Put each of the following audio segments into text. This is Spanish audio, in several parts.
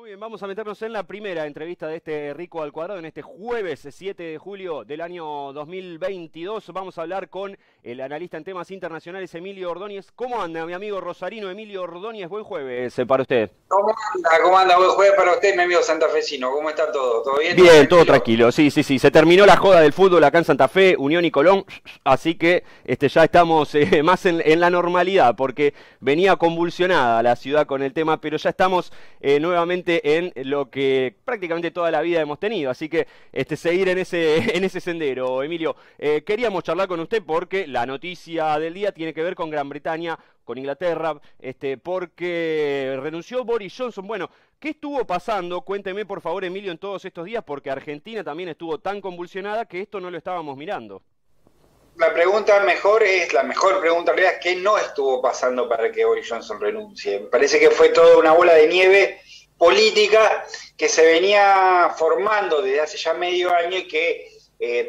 Muy bien, vamos a meternos en la primera entrevista de este Rico al Cuadrado en este jueves 7 de julio del año 2022. Vamos a hablar con el analista en temas internacionales Emilio Ordóñez. ¿Cómo anda, mi amigo rosarino Emilio Ordóñez? Buen jueves para usted. ¿Cómo anda? ¿Cómo anda? Buen jueves para usted, mi amigo santafesino. ¿Cómo está todo? ¿Todo bien? Bien, todo tranquilo. Sí. Se terminó la joda del fútbol acá en Santa Fe, Unión y Colón, así que ya estamos más en la normalidad, porque venía convulsionada la ciudad con el tema, pero ya estamos nuevamente en lo que prácticamente toda la vida hemos tenido, así que seguir en ese sendero. Emilio, queríamos charlar con usted porque la noticia del día tiene que ver con Gran Bretaña, con Inglaterra, porque renunció Boris Johnson. Bueno, ¿qué estuvo pasando? Cuénteme por favor, Emilio, en todos estos días, porque Argentina también estuvo tan convulsionada que esto no lo estábamos mirando. La mejor pregunta en realidad es qué no estuvo pasando para que Boris Johnson renuncie. Me parece que fue toda una bola de nieve política que se venía formando desde hace ya medio año y que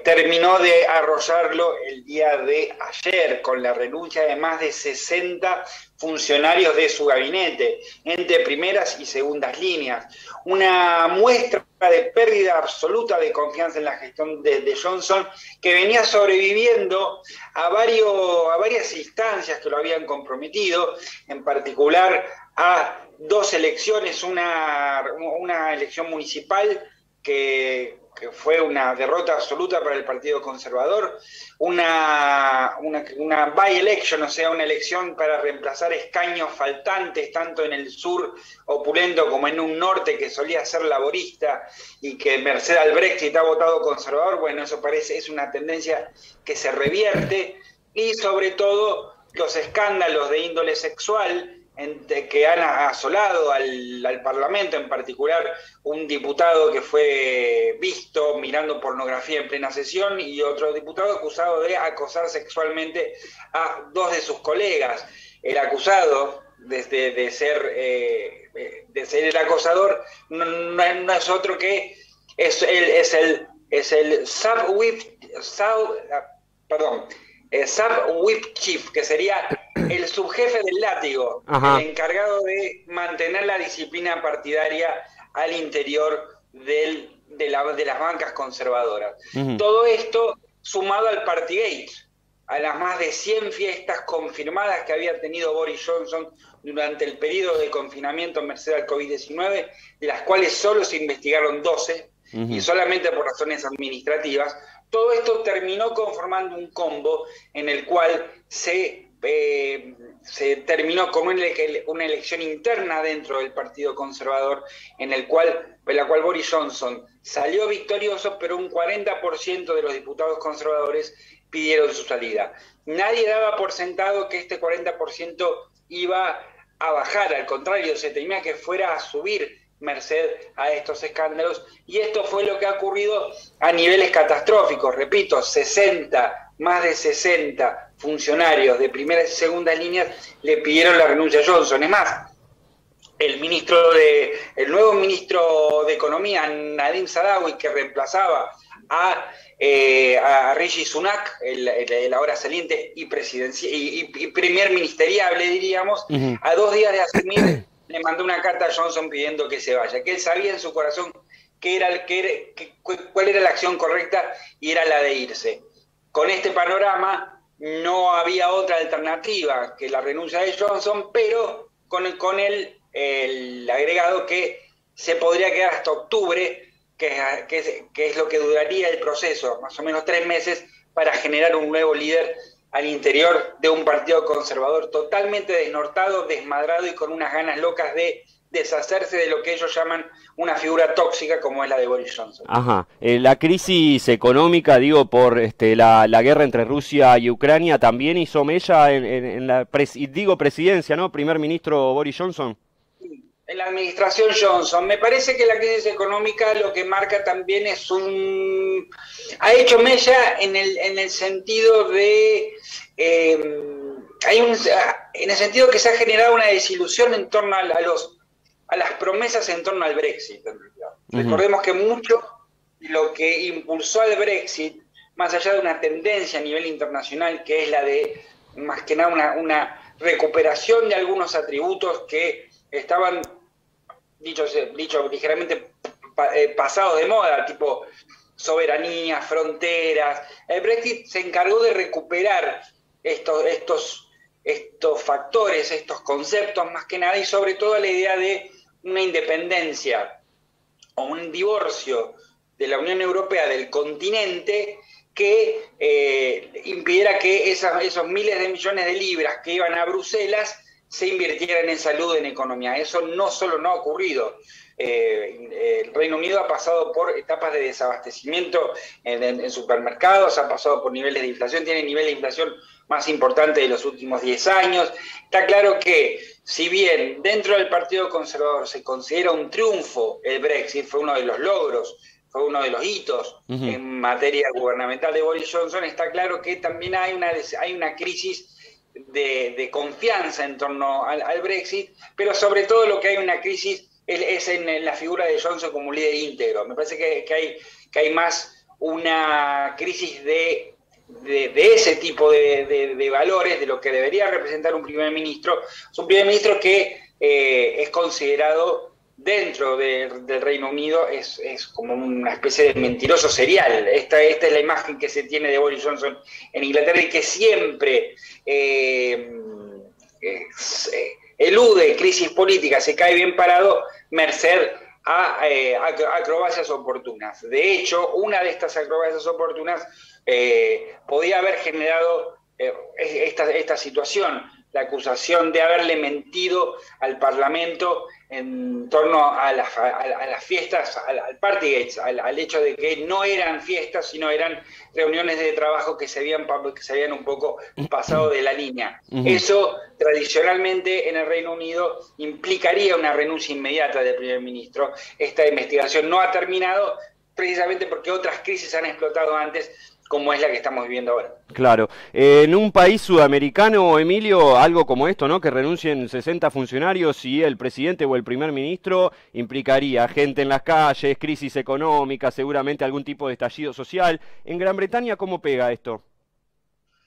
terminó de arrollarlo el día de ayer con la renuncia de más de 60 funcionarios de su gabinete, entre primeras y segundas líneas. Una muestra de pérdida absoluta de confianza en la gestión de Johnson, que venía sobreviviendo a varias instancias que lo habían comprometido, en particular a dos elecciones, una elección municipal que fue una derrota absoluta para el Partido Conservador, una by-election, o sea, una elección para reemplazar escaños faltantes, tanto en el sur opulento como en un norte que solía ser laborista y que merced al Brexit ha votado conservador. Bueno, eso es una tendencia que se revierte, y sobre todo los escándalos de índole sexual que han asolado al Parlamento, en particular un diputado que fue visto mirando pornografía en plena sesión y otro diputado acusado de acosar sexualmente a dos de sus colegas. El acusado de ser el acosador no es otro que es el sub-whip chief, que sería el subjefe del látigo, el encargado de mantener la disciplina partidaria al interior de las bancas conservadoras. Todo esto sumado al Partygate, a las más de 100 fiestas confirmadas que había tenido Boris Johnson durante el periodo de confinamiento merced al COVID-19, de las cuales solo se investigaron 12, y solamente por razones administrativas. Todo esto terminó conformando un combo en el cual se terminó como una elección interna dentro del Partido Conservador, en la cual Boris Johnson salió victorioso, pero un 40% de los diputados conservadores pidieron su salida. Nadie daba por sentado que este 40% iba a bajar, al contrario, se temía que fuera a subir merced a estos escándalos, y esto fue lo que ha ocurrido a niveles catastróficos. Repito, más de 60 funcionarios de primeras y segundas líneas le pidieron la renuncia a Johnson. Es más, el nuevo ministro de Economía, Nadhim Zahawi, que reemplazaba a Rishi Sunak, el ahora saliente y primer ministeriable, diríamos, a 2 días de asumir, le mandó una carta a Johnson pidiendo que se vaya, que él sabía en su corazón cuál era la acción correcta, y era la de irse. Con este panorama no había otra alternativa que la renuncia de Johnson, pero con el agregado que se podría quedar hasta octubre, que es lo que duraría el proceso, más o menos 3 meses, para generar un nuevo líder al interior de un partido conservador totalmente desnortado, desmadrado y con unas ganas locas de deshacerse de lo que ellos llaman una figura tóxica como es la de Boris Johnson. La crisis económica, digo, por la guerra entre Rusia y Ucrania, también hizo mella en la presidencia, ¿no? Primer ministro Boris Johnson. En la administración Johnson. Me parece que la crisis económica lo que marca también ha hecho mella en el sentido de en el sentido que se ha generado una desilusión en torno a las promesas en torno al Brexit. Recordemos que mucho de lo que impulsó al Brexit, más allá de una tendencia a nivel internacional, que es la de más que nada una recuperación de algunos atributos que estaban dicho ligeramente pasados de moda, tipo soberanía, fronteras. El Brexit se encargó de recuperar estos factores, estos conceptos más que nada, y sobre todo la idea de una independencia o un divorcio de la Unión Europea del continente que impidiera que esos miles de millones de libras que iban a Bruselas se invirtieran en salud, en economía. Eso no solo no ha ocurrido. El Reino Unido ha pasado por etapas de desabastecimiento en supermercados, ha pasado por niveles de inflación, tiene el nivel de inflación más importante de los últimos 10 años. Está claro que, si bien dentro del Partido Conservador se considera un triunfo el Brexit, fue uno de los logros, fue uno de los hitos en materia gubernamental de Boris Johnson, está claro que también hay una crisis de confianza en torno al Brexit, pero sobre todo lo que hay una crisis es en la figura de Johnson como un líder íntegro. Me parece que hay más una crisis de ese tipo de valores, de lo que debería representar un primer ministro. Es un primer ministro que es considerado dentro del Reino Unido, es como una especie de mentiroso serial. Esta es la imagen que se tiene de Boris Johnson en Inglaterra, y que siempre elude crisis políticas, se cae bien parado merced a acrobacias oportunas. De hecho, una de estas acrobacias oportunas podía haber generado esta situación, la acusación de haberle mentido al Parlamento en torno a las fiestas, al Partygate, al hecho de que no eran fiestas, sino eran reuniones de trabajo que se habían un poco pasado de la línea. Eso, tradicionalmente, en el Reino Unido, implicaría una renuncia inmediata del primer ministro. Esta investigación no ha terminado, precisamente porque otras crisis han explotado antes, como es la que estamos viviendo ahora. Claro. En un país sudamericano, Emilio, algo como esto, ¿no? Que renuncien 60 funcionarios y el presidente o el primer ministro, implicaría gente en las calles, crisis económica, seguramente algún tipo de estallido social. En Gran Bretaña, ¿cómo pega esto?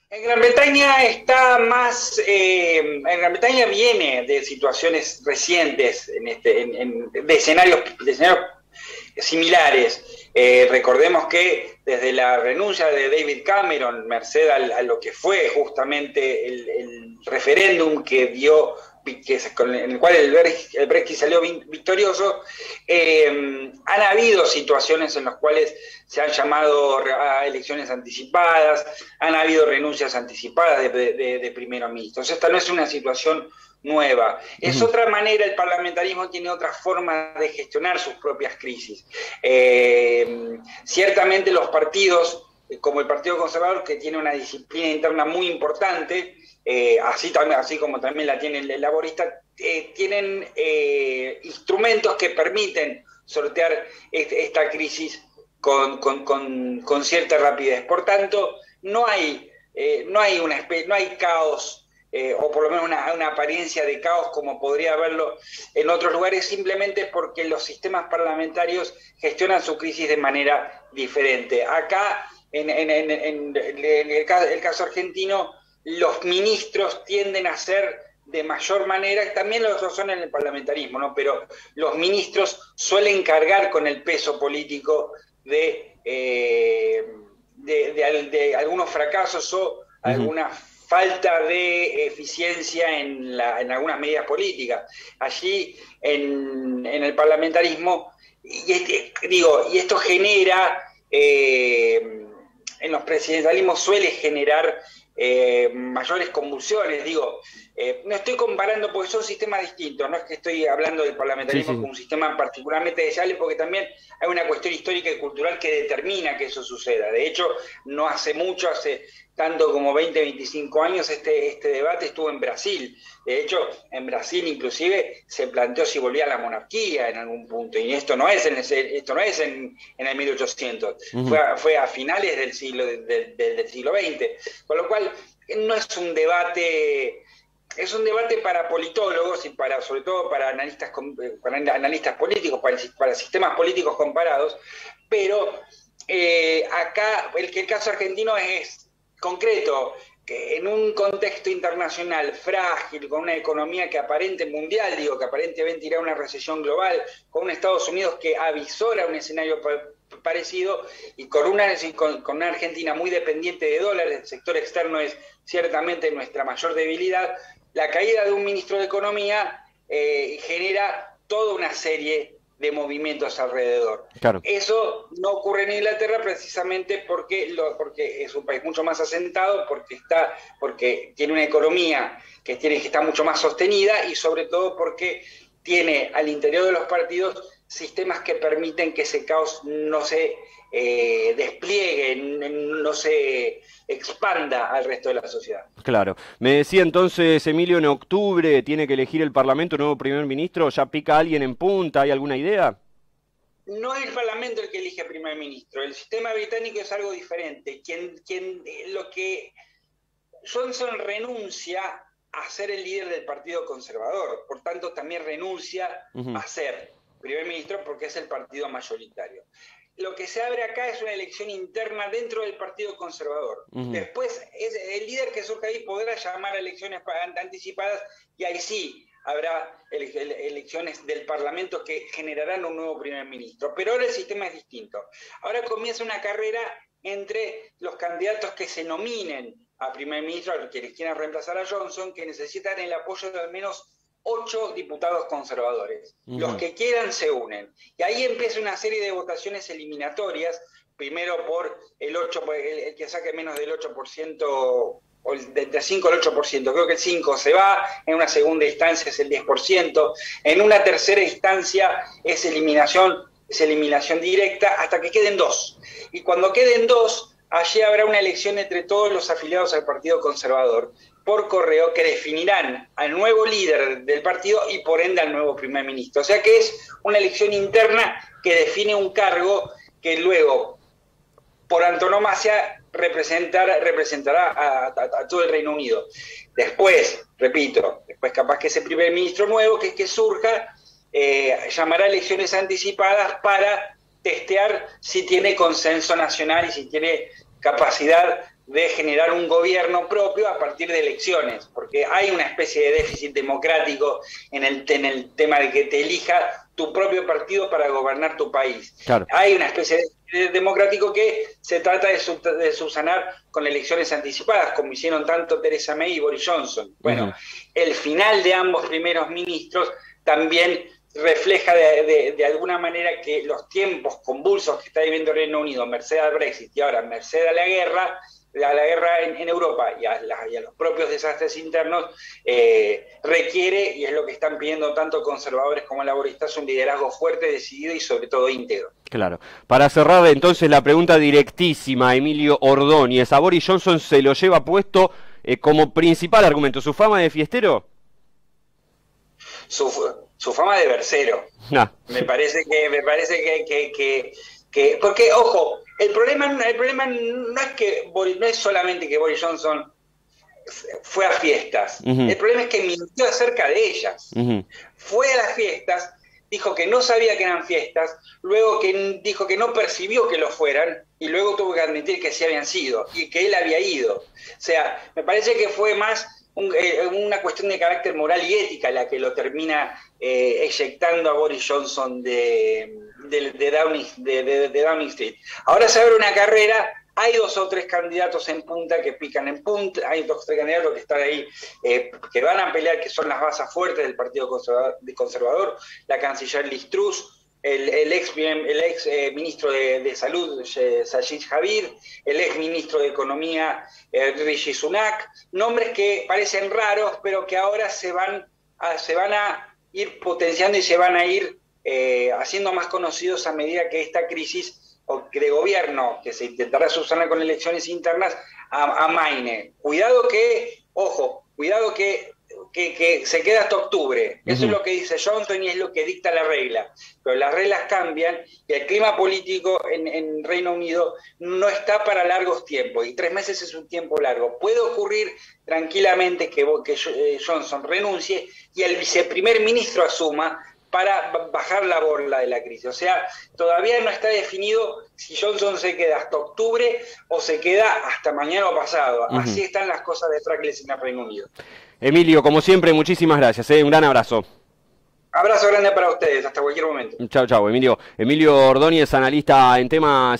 En Gran Bretaña está más... en Gran Bretaña viene de situaciones recientes, de escenarios similares. Recordemos que desde la renuncia de David Cameron, merced a lo que fue justamente el referéndum en el cual el Brexit salió victorioso, han habido situaciones en las cuales se han llamado a elecciones anticipadas, han habido renuncias anticipadas de primeros ministros. Esta no es una situación nueva. Es otra manera, el parlamentarismo tiene otra forma de gestionar sus propias crisis. Ciertamente los partidos, como el Partido Conservador, que tiene una disciplina interna muy importante, así como también la tiene el laborista, tienen instrumentos que permiten sortear esta crisis con cierta rapidez. Por tanto, no hay caos, o por lo menos una apariencia de caos como podría haberlo en otros lugares, simplemente porque los sistemas parlamentarios gestionan su crisis de manera diferente. Acá, en el caso argentino, los ministros tienden a ser de mayor manera, también lo son en el parlamentarismo, ¿no? Pero los ministros suelen cargar con el peso político de algunos fracasos o alguna falta de eficiencia en algunas medidas políticas. Allí, en el parlamentarismo, y esto genera, en los presidencialismos suele generar mayores convulsiones. No estoy comparando porque son sistemas distintos, no es que estoy hablando del parlamentarismo como un sistema particularmente deseable, porque también hay una cuestión histórica y cultural que determina que eso suceda. De hecho, no hace mucho, hace tanto como 20, 25 años, este debate estuvo en Brasil. De hecho, en Brasil inclusive se planteó si volvía a la monarquía en algún punto, y esto no es en el 1800, fue a finales del siglo XX, con lo cual no es un debate... Es un debate para politólogos y sobre todo para analistas políticos, para sistemas políticos comparados, pero acá el caso argentino es concreto. que en un contexto internacional frágil, con una economía que aparentemente irá a una recesión global, con un Estados Unidos que avisora un escenario parecido, y con una Argentina muy dependiente de dólares, el sector externo es ciertamente nuestra mayor debilidad, la caída de un ministro de Economía genera toda una serie de movimientos alrededor. Claro. Eso no ocurre en Inglaterra precisamente porque es un país mucho más asentado, porque tiene una economía que está mucho más sostenida, y sobre todo porque tiene al interior de los partidos sistemas que permiten que ese caos no se despliegue, no se expanda al resto de la sociedad. Claro. Me decía entonces, Emilio, en octubre tiene que elegir el Parlamento un nuevo primer ministro. ¿Ya pica alguien en punta? ¿Hay alguna idea? No es el Parlamento el que elige primer ministro. El sistema británico es algo diferente. Lo que Johnson renuncia a ser el líder del Partido Conservador, por tanto también renuncia a ser primer ministro porque es el partido mayoritario. Lo que se abre acá es una elección interna dentro del Partido Conservador. Después, el líder que surja ahí podrá llamar a elecciones anticipadas, y ahí sí habrá elecciones del Parlamento que generarán un nuevo primer ministro. Pero ahora el sistema es distinto. Ahora comienza una carrera entre los candidatos que se nominen a primer ministro, a quienes quieran reemplazar a Johnson, que necesitan el apoyo de al menos 8 diputados conservadores. Los que quieran se unen. Y ahí empieza una serie de votaciones eliminatorias, primero por el que saque menos del 8%, o del 5 al 8%, creo que el 5 se va, en una segunda instancia es el 10%, en una tercera instancia es eliminación directa, hasta que queden 2. Y cuando queden 2, allí habrá una elección entre todos los afiliados al Partido Conservador, por correo, que definirán al nuevo líder del partido y por ende al nuevo primer ministro. O sea que es una elección interna que define un cargo que luego, por antonomasia, representará a todo el Reino Unido. Después, repito, capaz que ese primer ministro nuevo que surja, llamará elecciones anticipadas para testear si tiene consenso nacional y si tiene capacidad de generar un gobierno propio a partir de elecciones, porque hay una especie de déficit democrático en el tema de que te elija tu propio partido para gobernar tu país. Claro. Hay una especie de déficit democrático que se trata de subsanar con elecciones anticipadas, como hicieron tanto Theresa May y Boris Johnson. Bueno, el final de ambos primeros ministros también refleja de alguna manera que los tiempos convulsos que está viviendo el Reino Unido, merced al Brexit y ahora merced a la guerra en Europa y a los propios desastres internos, requiere, y es lo que están pidiendo tanto conservadores como laboristas, un liderazgo fuerte, decidido y sobre todo íntegro. Claro. Para cerrar entonces la pregunta directísima, Emilio Ordóñez, ¿a Boris Johnson se lo lleva puesto como principal argumento su fama de fiestero? Su fama de versero. No. Me parece que porque, ojo, el problema no es solamente que Boris Johnson fue a fiestas. El problema es que mintió acerca de ellas. Fue a las fiestas, dijo que no sabía que eran fiestas, luego que dijo que no percibió que lo fueran, y luego tuvo que admitir que sí habían sido, y que él había ido. O sea, me parece que fue más una cuestión de carácter moral y ética la que lo termina eyectando a Boris Johnson de Downing Street. Ahora se abre una carrera, hay 2 o 3 candidatos en punta que pican en punta, hay 2 o 3 candidatos que están ahí, que van a pelear, que son las bazas fuertes del Partido Conservador, la canciller Liz Truss, el ex ministro de Salud, Sajid Javid, el ex ministro de Economía, Rishi Sunak, nombres que parecen raros, pero que ahora se van a ir potenciando y se van a ir haciendo más conocidos a medida que esta crisis de gobierno, que se intentará subsanar con elecciones internas, amaine. Cuidado que se queda hasta octubre. Eso es lo que dice Johnson y es lo que dicta la regla. Pero las reglas cambian y el clima político en Reino Unido no está para largos tiempos, y 3 meses es un tiempo largo. Puede ocurrir tranquilamente que Johnson renuncie y el viceprimer ministro asuma para bajar la borla de la crisis. O sea, todavía no está definido si Johnson se queda hasta octubre o se queda hasta mañana o pasado. Así están las cosas de Fracles en el Reino Unido. Emilio, como siempre, muchísimas gracias. Un gran abrazo. Abrazo grande para ustedes, hasta cualquier momento. Chao, chao, Emilio. Emilio Ordóñez, analista en temas